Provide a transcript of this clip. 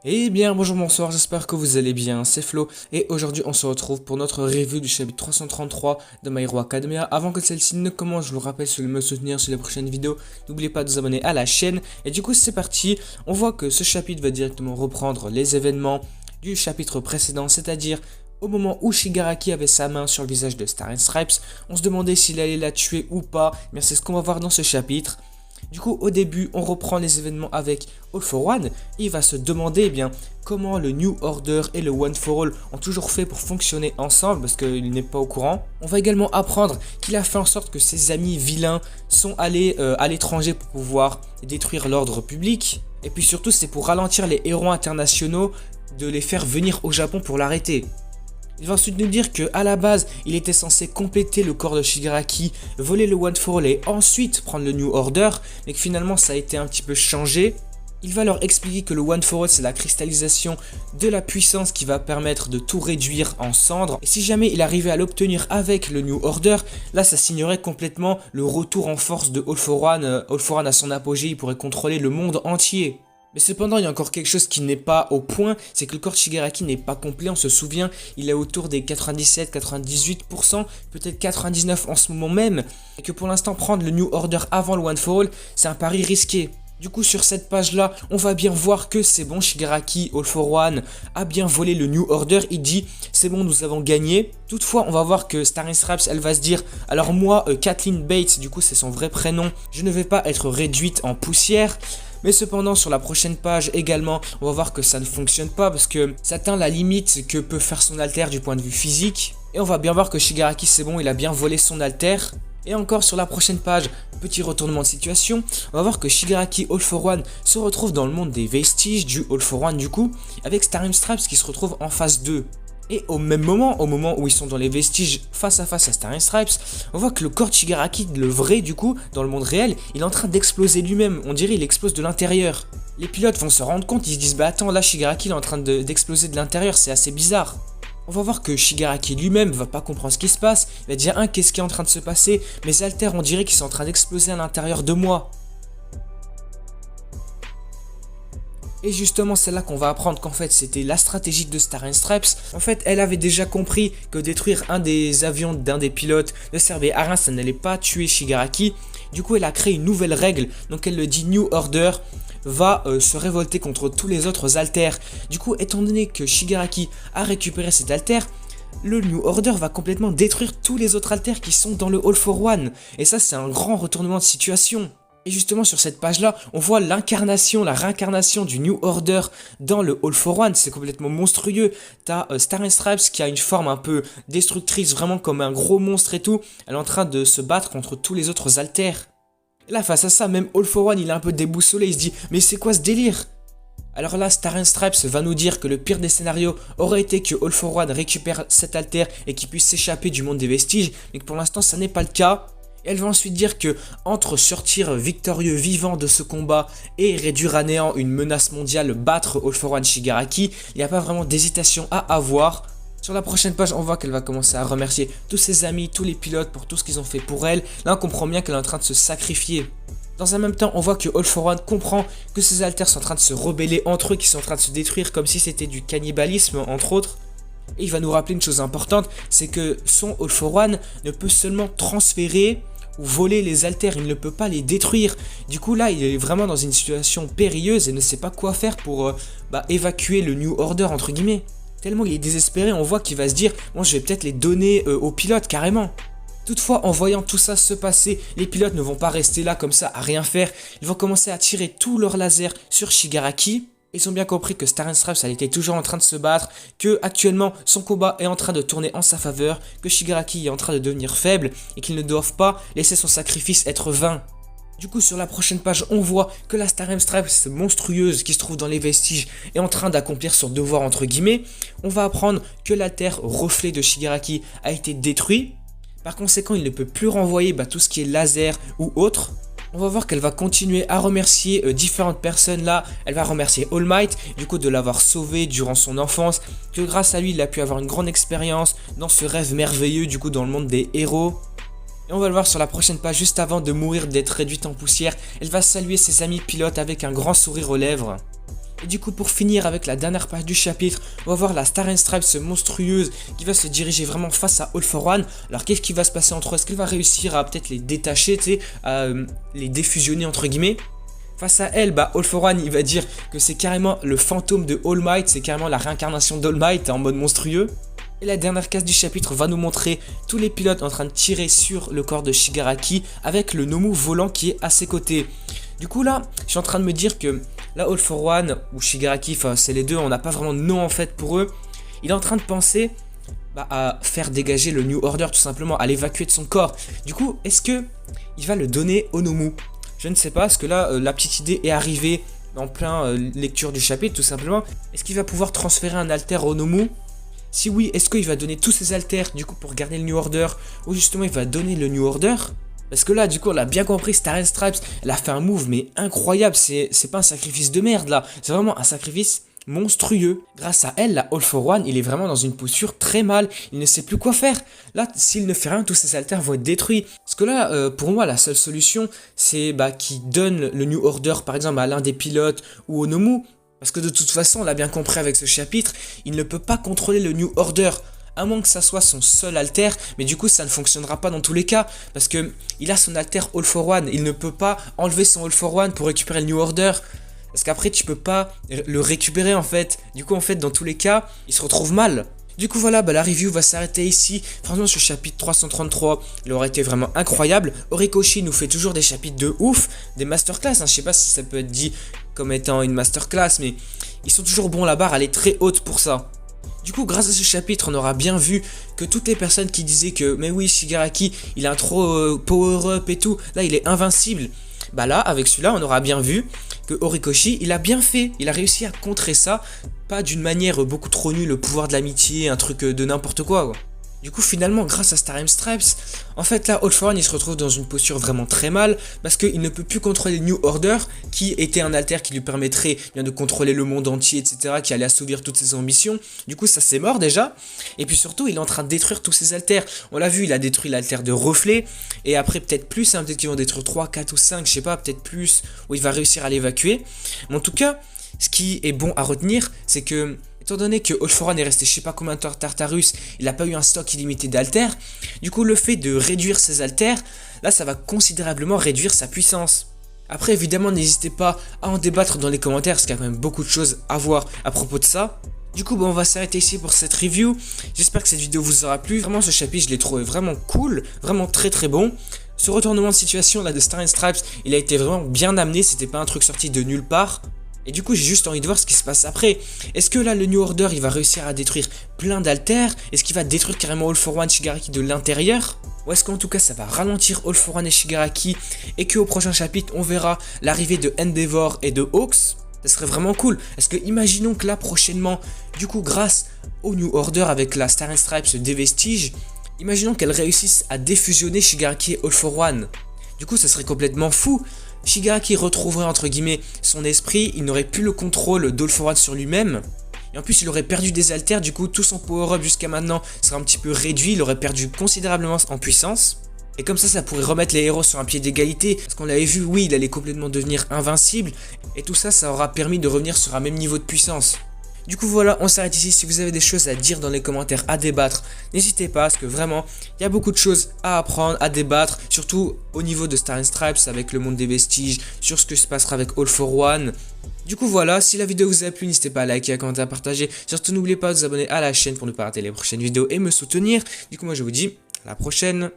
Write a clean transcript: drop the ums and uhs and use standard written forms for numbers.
Eh bien bonjour, bonsoir, j'espère que vous allez bien, c'est Flo et aujourd'hui on se retrouve pour notre review du chapitre 333 de My Hero Academia. Avant que celle-ci ne commence, je vous rappelle, si vous voulez me soutenir sur les prochaines vidéos, n'oubliez pas de vous abonner à la chaîne. Et du coup c'est parti, on voit que ce chapitre va directement reprendre les événements du chapitre précédent, c'est-à-dire au moment où Shigaraki avait sa main sur le visage de Star Stripes. On se demandait s'il allait la tuer ou pas, mais c'est ce qu'on va voir dans ce chapitre. Du coup, au début, on reprend les événements avec All for One. Il va se demander comment le New Order et le One for All ont toujours fait pour fonctionner ensemble parce qu'il n'est pas au courant. On va également apprendre qu'il a fait en sorte que ses amis vilains sont allés à l'étranger pour pouvoir détruire l'ordre public. Et puis surtout, c'est pour ralentir les héros internationaux de les faire venir au Japon pour l'arrêter. Il va ensuite nous dire qu'à la base, il était censé compléter le corps de Shigaraki, voler le One for All et ensuite prendre le New Order, mais que finalement ça a été un petit peu changé. Il va leur expliquer que le One for All c'est la cristallisation de la puissance qui va permettre de tout réduire en cendres. Et si jamais il arrivait à l'obtenir avec le New Order, là ça signerait complètement le retour en force de All for One. All for One à son apogée, il pourrait contrôler le monde entier. Mais cependant, il y a encore quelque chose qui n'est pas au point, c'est que le corps de Shigaraki n'est pas complet, on se souvient, il est autour des 97-98%, peut-être 99% en ce moment même, et que pour l'instant, prendre le New Order avant le One for All, c'est un pari risqué. Du coup, sur cette page-là, on va bien voir que c'est bon, Shigaraki, All for One, a bien volé le New Order, il dit, c'est bon, nous avons gagné. Toutefois, on va voir que Star Stripes, elle va se dire, alors moi, Kathleen Bates, du coup c'est son vrai prénom, je ne vais pas être réduite en poussière. Mais cependant, sur la prochaine page également, on va voir que ça ne fonctionne pas parce que ça atteint la limite que peut faire son alter du point de vue physique. Et on va bien voir que Shigaraki, c'est bon, il a bien volé son alter. Et encore sur la prochaine page, petit retournement de situation, on va voir que Shigaraki All for One se retrouve dans le monde des vestiges du All for One du coup, avec Star Stripes qui se retrouve en phase 2. Et au moment où ils sont dans les vestiges face à face à Star Stripes, on voit que le corps de Shigaraki, le vrai du coup, dans le monde réel, il est en train d'exploser lui-même, on dirait il explose de l'intérieur. Les pilotes vont se rendre compte, ils se disent bah attends là Shigaraki il est en train d'exploser de l'intérieur, c'est assez bizarre. On va voir que Shigaraki lui-même va pas comprendre ce qui se passe, il va dire qu'est-ce qui est en train de se passer, mes haltères on dirait qu'ils sont en train d'exploser à l'intérieur de moi. Et justement, c'est là qu'on va apprendre qu'en fait, c'était la stratégie de Star Stripes. En fait, elle avait déjà compris que détruire un des avions d'un des pilotes ne servait à rien, ça n'allait pas tuer Shigaraki. Du coup, elle a créé une nouvelle règle. Donc, elle le dit New Order va se révolter contre tous les autres alters. Du coup, étant donné que Shigaraki a récupéré cet alter, le New Order va complètement détruire tous les autres alters qui sont dans le All for One. Et ça, c'est un grand retournement de situation. Et justement sur cette page là, on voit l'incarnation, la réincarnation du New Order dans le All for One, c'est complètement monstrueux. T'as Star Stripes qui a une forme un peu destructrice, vraiment comme un gros monstre et tout, elle est en train de se battre contre tous les autres alters. Et là face à ça, même All for One il est un peu déboussolé, il se dit mais c'est quoi ce délire? Alors là, Star Stripes va nous dire que le pire des scénarios aurait été que All for One récupère cet alter et qu'il puisse s'échapper du monde des vestiges, mais que pour l'instant ça n'est pas le cas. Elle va ensuite dire que entre sortir victorieux vivant de ce combat et réduire à néant une menace mondiale, battre All for One Shigaraki, il n'y a pas vraiment d'hésitation à avoir. Sur la prochaine page, on voit qu'elle va commencer à remercier tous ses amis, tous les pilotes pour tout ce qu'ils ont fait pour elle. Là, on comprend bien qu'elle est en train de se sacrifier. Dans un même temps, on voit que All for One comprend que ses alters sont en train de se rebeller entre eux, qu'ils sont en train de se détruire comme si c'était du cannibalisme, entre autres. Et il va nous rappeler une chose importante, c'est que son All for One ne peut seulement transférer ou voler les alters, il ne peut pas les détruire. Du coup là il est vraiment dans une situation périlleuse et ne sait pas quoi faire pour évacuer le New Order entre guillemets. Tellement il est désespéré, on voit qu'il va se dire bon je vais peut-être les donner aux pilotes carrément. Toutefois en voyant tout ça se passer, les pilotes ne vont pas rester là comme ça à rien faire, ils vont commencer à tirer tous leurs lasers sur Shigaraki. Ils ont bien compris que Star Stripes elle était toujours en train de se battre, que actuellement son combat est en train de tourner en sa faveur, que Shigaraki est en train de devenir faible et qu'ils ne doivent pas laisser son sacrifice être vain. Du coup sur la prochaine page on voit que la Star Stripes monstrueuse qui se trouve dans les vestiges est en train d'accomplir son devoir entre guillemets. On va apprendre que l'alter reflet de Shigaraki a été détruit. Par conséquent il ne peut plus renvoyer tout ce qui est laser ou autre. On va voir qu'elle va continuer à remercier différentes personnes là. Elle va remercier All Might du coup de l'avoir sauvé durant son enfance, que grâce à lui il a pu avoir une grande expérience dans ce rêve merveilleux du coup dans le monde des héros. Et on va le voir sur la prochaine page, juste avant de mourir d'être réduite en poussière, elle va saluer ses amis pilotes avec un grand sourire aux lèvres. Et du coup, pour finir avec la dernière page du chapitre, on va voir la Star and Stripes monstrueuse qui va se diriger vraiment face à All for One. Alors qu'est-ce qui va se passer entre eux? Est-ce qu'elle va réussir à peut-être les détacher, tu sais, à les défusionner entre guillemets? Face à elle, All for One, il va dire que c'est carrément le fantôme de All Might, c'est carrément la réincarnation d'All Might en mode monstrueux. Et la dernière case du chapitre va nous montrer tous les pilotes en train de tirer sur le corps de Shigaraki avec le Nomu volant qui est à ses côtés. Du coup là, je suis en train de me dire que là All for One ou Shigaraki, enfin c'est les deux, on n'a pas vraiment de nom en fait pour eux. Il est en train de penser à faire dégager le New Order tout simplement, à l'évacuer de son corps. Du coup, est-ce que il va le donner au Nomu? Je ne sais pas, parce que là la petite idée est arrivée en plein lecture du chapitre tout simplement. Est-ce qu'il va pouvoir transférer un alter au Nomu? Si oui, est-ce qu'il va donner tous ses alters du coup pour garder le New Order, ou justement il va donner le New Order? Parce que là du coup on a bien compris, Star and Stripes, elle a fait un move mais incroyable, c'est pas un sacrifice de merde là, c'est vraiment un sacrifice monstrueux. Grâce à elle, la All for One, il est vraiment dans une posture très mal, il ne sait plus quoi faire. Là, s'il ne fait rien, tous ses alters vont être détruits. Parce que là, pour moi, la seule solution, c'est qu'il donne le New Order par exemple à l'un des pilotes ou au Nomu. Parce que de toute façon, on l'a bien compris avec ce chapitre, il ne peut pas contrôler le New Order. À moins que ça soit son seul alter, mais du coup ça ne fonctionnera pas dans tous les cas, parce que il a son alter All for One, il ne peut pas enlever son All for One pour récupérer le New Order, parce qu'après tu peux pas le récupérer en fait. Du coup en fait dans tous les cas, il se retrouve mal. Du coup voilà, la review va s'arrêter ici. Franchement ce chapitre 333, il aurait été vraiment incroyable. Horikoshi nous fait toujours des chapitres de ouf, des masterclass, je sais pas si ça peut être dit comme étant une masterclass, mais ils sont toujours bons, la barre elle est très haute pour ça. Du coup, grâce à ce chapitre, on aura bien vu que toutes les personnes qui disaient que mais oui, Shigaraki, il a un trop power-up et tout, là il est invincible. Là, avec celui-là, on aura bien vu que Horikoshi, il a bien fait, il a réussi à contrer ça, pas d'une manière beaucoup trop nulle, le pouvoir de l'amitié, un truc de n'importe quoi. Du coup, finalement, grâce à Star and Stripes, en fait là, All for One, il se retrouve dans une posture vraiment très mal, parce qu'il ne peut plus contrôler le New Order, qui était un alter qui lui permettrait bien de contrôler le monde entier, etc., qui allait assouvir toutes ses ambitions. Du coup, ça c'est mort déjà. Et puis surtout, il est en train de détruire tous ses alters. On l'a vu, il a détruit l'alter de Reflet, et après peut-être plus, peut-être qu'ils vont détruire 3, 4 ou 5, je sais pas, peut-être plus, où il va réussir à l'évacuer. Mais en tout cas, ce qui est bon à retenir, c'est que étant donné que All for One est resté je sais pas combien de temps Tartarus, il n'a pas eu un stock illimité d'alters, du coup le fait de réduire ses alters, là ça va considérablement réduire sa puissance. Après évidemment n'hésitez pas à en débattre dans les commentaires parce qu'il y a quand même beaucoup de choses à voir à propos de ça. Du coup on va s'arrêter ici pour cette review, j'espère que cette vidéo vous aura plu, vraiment ce chapitre je l'ai trouvé vraiment cool, vraiment très très bon. Ce retournement de situation là de Star and Stripes, il a été vraiment bien amené, c'était pas un truc sorti de nulle part. Et du coup j'ai juste envie de voir ce qui se passe après. Est-ce que là le New Order il va réussir à détruire plein d'alters? Est-ce qu'il va détruire carrément All for One Shigaraki de l'intérieur? Ou est-ce qu'en tout cas ça va ralentir All for One et Shigaraki et qu'au prochain chapitre on verra l'arrivée de Endeavor et de Hawks? Ça serait vraiment cool. Est-ce que imaginons que là prochainement, du coup grâce au New Order avec la Star and Stripes des vestiges, imaginons qu'elle réussisse à défusionner Shigaraki et All for One. Du coup ça serait complètement fou. Shigaraki retrouverait entre guillemets son esprit, il n'aurait plus le contrôle d'All for One sur lui-même. Et en plus il aurait perdu des alters, du coup tout son power-up jusqu'à maintenant serait un petit peu réduit, il aurait perdu considérablement en puissance. Et comme ça pourrait remettre les héros sur un pied d'égalité, parce qu'on l'avait vu, oui il allait complètement devenir invincible, et tout ça, ça aura permis de revenir sur un même niveau de puissance. Du coup voilà, on s'arrête ici. Si vous avez des choses à dire dans les commentaires, à débattre, n'hésitez pas, parce que vraiment, il y a beaucoup de choses à apprendre, à débattre, surtout au niveau de Star and Stripes avec le monde des vestiges, sur ce que se passera avec All for One. Du coup voilà, si la vidéo vous a plu, n'hésitez pas à liker, à commenter, à partager. Surtout n'oubliez pas de vous abonner à la chaîne pour ne pas rater les prochaines vidéos et me soutenir. Du coup moi je vous dis à la prochaine.